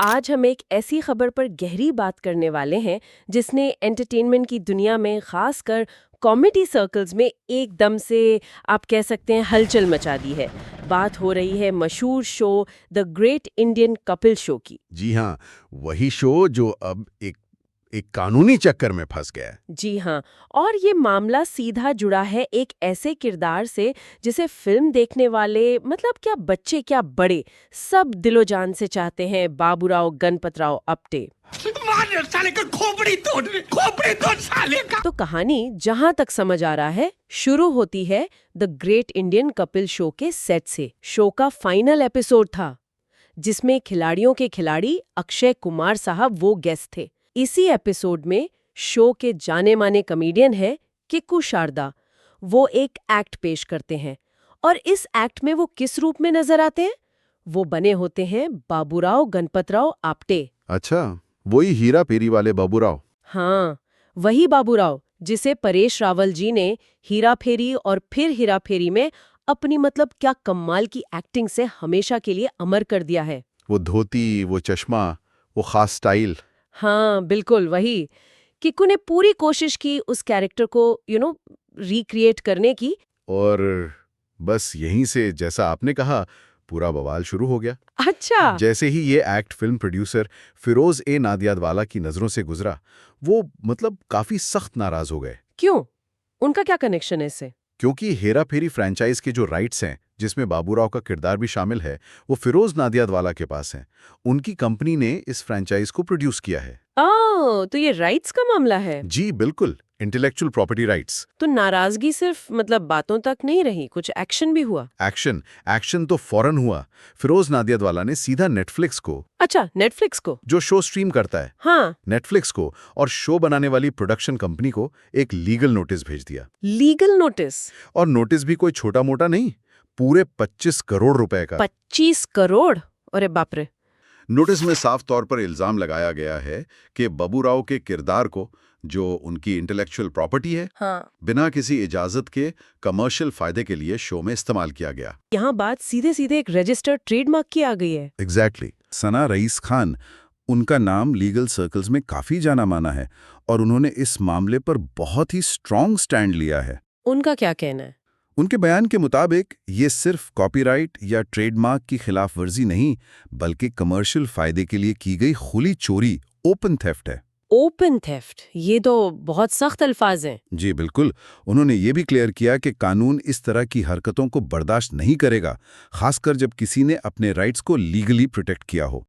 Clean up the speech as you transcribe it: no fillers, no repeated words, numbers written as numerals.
आज हम एक ऐसी खबर पर गहरी बात करने वाले हैं जिसने एंटरटेनमेंट की दुनिया में खासकर कॉमेडी सर्कल्स में एकदम से आप कह सकते हैं हलचल मचा दी है। बात हो रही है मशहूर show the great Indian Kapil show की। जी हाँ, वही शो जो अब एक कानूनी चक्कर में फंस गया है। जी हाँ, और ये मामला सीधा जुड़ा है एक ऐसे किरदार से जिसे फिल्म देखने वाले मतलब क्या बच्चे क्या बड़े सब दिलो जान से चाहते हैं, बाबूराव गणपतराव अपटे। मार साले का खोपड़ी तोड़ साले का। तो कहानी जहां तक समझ आ रहा है शुरू होती है the great Indian Kapil show के सेट से। शो का फाइनल एपिसोड था जिसमें खिलाड़ियों के खिलाड़ी अक्षय कुमार साहब वो गेस्ट थे। इसी एपिसोड में शो के जाने माने कॉमेडियन है किक्कू शारदा। वो एक एक्ट पेश करते हैं और इस एक्ट में वो किस रूप में नजर आते हैं? वो बने होते हैं बाबूराव गणपतराव आप्टे। अच्छा, वही हीरा फेरी वाले बाबूराव। हाँ, वही बाबूराव जिसे परेश रावल जी ने हीरा फेरी और फिर हीरा फेरी में अपनी मतलब क्या कमाल की एक्टिंग से हमेशा के लिए अमर कर दिया है। वो धोती, वो चश्मा, वो खास स्टाइल। हाँ बिल्कुल वही। किक्कू ने पूरी कोशिश की उस कैरेक्टर को रिक्रिएट करने की। और बस यहीं से, जैसा आपने कहा, पूरा बवाल शुरू हो गया। अच्छा। जैसे ही ये एक्ट फिल्म प्रोड्यूसर फिरोज ए नादियादवाला की नजरों से गुजरा, वो मतलब काफी सख्त नाराज हो गए। क्यों? उनका क्या कनेक्शन है इससे? क्योंकि हेरा फेरी फ्रैंचाइज के जो राइट्स हैं, जिसमें बाबूराव का किरदार भी शामिल है, वो फिरोज नादियादवाला के पास हैं। उनकी कंपनी ने इस फ्रैंचाइज को प्रोड्यूस किया है। तो ये राइट्स का मामला है। जी बिल्कुल, इंटेलेक्चुअल प्रॉपर्टी राइट्स। तो नाराजगी सिर्फ मतलब बातों तक नहीं रही, कुछ एक्शन भी हुआ। एक्शन तो फौरन हुआ। फिरोज नादियादवाला ने सीधा नेटफ्लिक्स को, अच्छा नेटफ्लिक्स को, जो शो स्ट्रीम करता है, हाँ, नेटफ्लिक्स को और शो बनाने वाली प्रोडक्शन कंपनी को एक लीगल नोटिस भेज दिया। Legal notice? और नोटिस भी कोई छोटा मोटा नहीं, पूरे 25 करोड़ रुपए का। 25 करोड़? अरे बाप रे। नोटिस में साफ तौर पर इल्जाम लगाया गया है कि बाबूराव के किरदार को, जो उनकी इंटेलेक्चुअल प्रॉपर्टी है, हाँ, बिना किसी इजाजत के कमर्शियल फायदे के लिए शो में इस्तेमाल किया गया। यहाँ बात सीधे सीधे एक रजिस्टर्ड ट्रेडमार्क की आ गई है। एग्जैक्टली। सना रईस खान, उनका नाम लीगल सर्कल्स में काफी जाना माना है और उन्होंने इस मामले पर बहुत ही स्ट्रॉन्ग स्टैंड लिया है। उनका क्या कहना है? उनके बयान के मुताबिक ये सिर्फ कॉपीराइट या ट्रेडमार्क की खिलाफ वर्जी नहीं, बल्कि कमर्शियल फायदे के लिए की गई खुली चोरी, ओपन थेफ्ट है। ओपन थेफ्ट, ये तो बहुत सख्त अल्फाज हैं। जी बिल्कुल। उन्होंने ये भी क्लियर किया कि कानून इस तरह की हरकतों को बर्दाश्त नहीं करेगा, खासकर जब किसी ने अपने राइट्स को लीगली प्रोटेक्ट किया हो।